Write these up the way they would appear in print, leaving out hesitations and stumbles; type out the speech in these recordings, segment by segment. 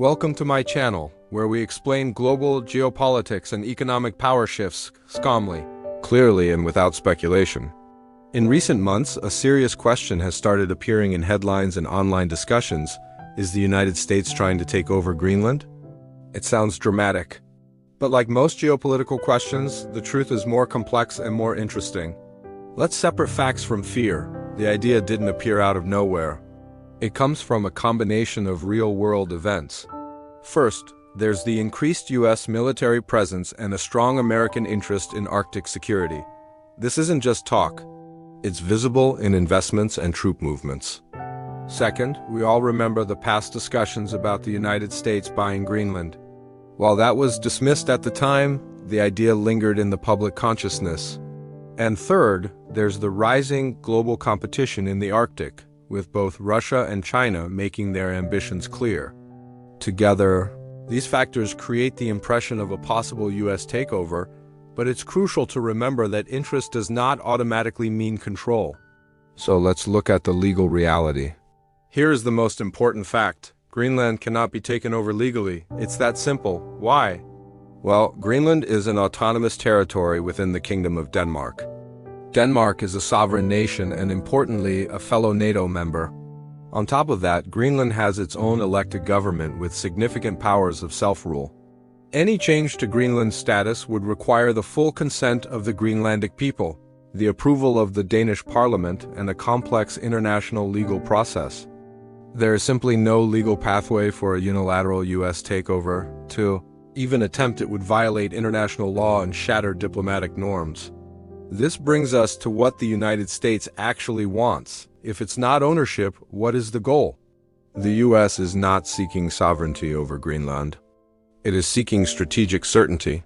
Welcome to my channel, where we explain global geopolitics and economic power shifts calmly, clearly, and without speculation. In recent months, a serious question has started appearing in headlines and online discussions. Is the United States trying to take over Greenland? It sounds dramatic. But like most geopolitical questions, the truth is more complex and more interesting. Let's separate facts from fear. The idea didn't appear out of nowhere. It comes from a combination of real-world events. First, there's the increased U.S. military presence and a strong American interest in Arctic security. This isn't just talk. It's visible in investments and troop movements. Second, we all remember the past discussions about the United States buying Greenland. While that was dismissed at the time, the idea lingered in the public consciousness. And third, there's the rising global competition in the Arctic, with both Russia and China making their ambitions clear. Together, these factors create the impression of a possible U.S. takeover, but it's crucial to remember that interest does not automatically mean control. So let's look at the legal reality. Here is the most important fact. Greenland cannot be taken over legally. It's that simple. Why? Well, Greenland is an autonomous territory within the Kingdom of Denmark. Denmark is a sovereign nation and, importantly, a fellow NATO member. On top of that, Greenland has its own elected government with significant powers of self-rule. Any change to Greenland's status would require the full consent of the Greenlandic people, the approval of the Danish parliament, and a complex international legal process. There is simply no legal pathway for a unilateral U.S. takeover. To even attempt it would violate international law and shatter diplomatic norms. This brings us to what the United States actually wants. If it's not ownership, what is the goal? The U.S. is not seeking sovereignty over Greenland. It is seeking strategic certainty.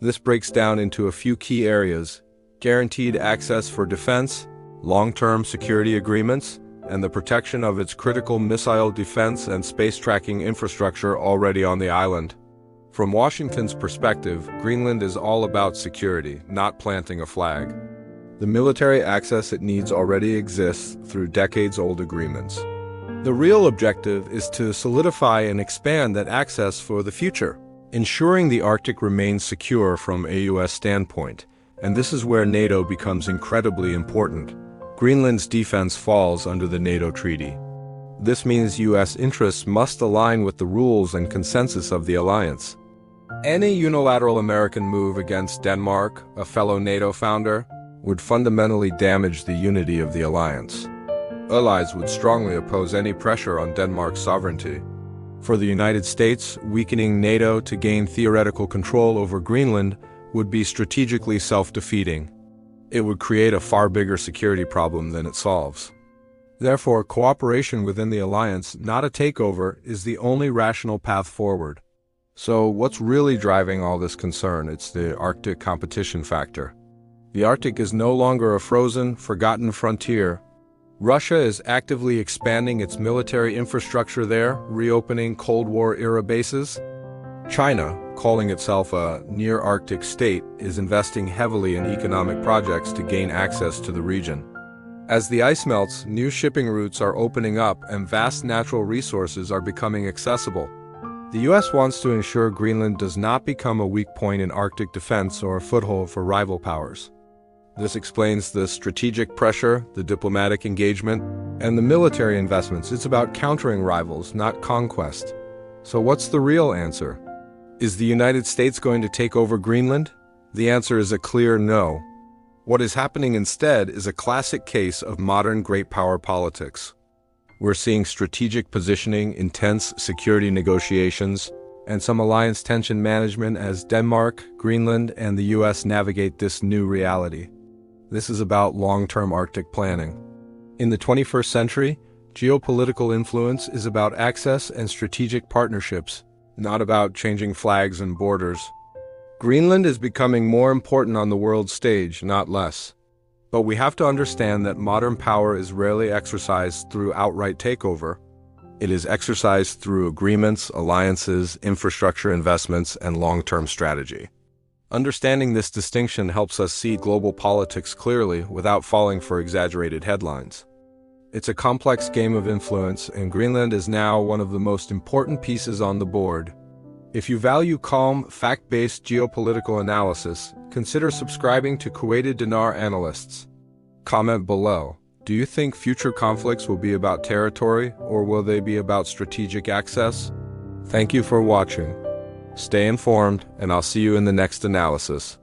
This breaks down into a few key areas: guaranteed access for defense, long-term security agreements, and the protection of its critical missile defense and space tracking infrastructure already on the island. From Washington's perspective, Greenland is all about security, not planting a flag. The military access it needs already exists through decades-old agreements. The real objective is to solidify and expand that access for the future, ensuring the Arctic remains secure from a U.S. standpoint. And this is where NATO becomes incredibly important. Greenland's defense falls under the NATO treaty. This means U.S. interests must align with the rules and consensus of the alliance. Any unilateral American move against Denmark, a fellow NATO founder, would fundamentally damage the unity of the alliance. Allies would strongly oppose any pressure on Denmark's sovereignty. For the United States, weakening NATO to gain theoretical control over Greenland would be strategically self-defeating. It would create a far bigger security problem than it solves. Therefore, cooperation within the alliance, not a takeover, is the only rational path forward. So what's really driving all this concern? It's the Arctic competition factor. The Arctic is no longer a frozen, forgotten frontier. Russia is actively expanding its military infrastructure there, reopening Cold War-era bases. China, calling itself a near-Arctic state, is investing heavily in economic projects to gain access to the region. As the ice melts, new shipping routes are opening up and vast natural resources are becoming accessible. The U.S. wants to ensure Greenland does not become a weak point in Arctic defense or a foothold for rival powers. This explains the strategic pressure, the diplomatic engagement, and the military investments. It's about countering rivals, not conquest. So what's the real answer? Is the United States going to take over Greenland? The answer is a clear no. What is happening instead is a classic case of modern great power politics. We're seeing strategic positioning, intense security negotiations, and some alliance tension management as Denmark, Greenland, and the U.S. navigate this new reality. This is about long-term Arctic planning. In the 21st century, geopolitical influence is about access and strategic partnerships, not about changing flags and borders. Greenland is becoming more important on the world stage, not less. But we have to understand that modern power is rarely exercised through outright takeover. It is exercised through agreements, alliances, infrastructure investments, and long-term strategy. Understanding this distinction helps us see global politics clearly without falling for exaggerated headlines. It's a complex game of influence, and Greenland is now one of the most important pieces on the board. If you value calm, fact-based geopolitical analysis, consider subscribing to Kuwaiti Dinar Analysts. Comment below. Do you think future conflicts will be about territory, or will they be about strategic access? Thank you for watching. Stay informed, and I'll see you in the next analysis.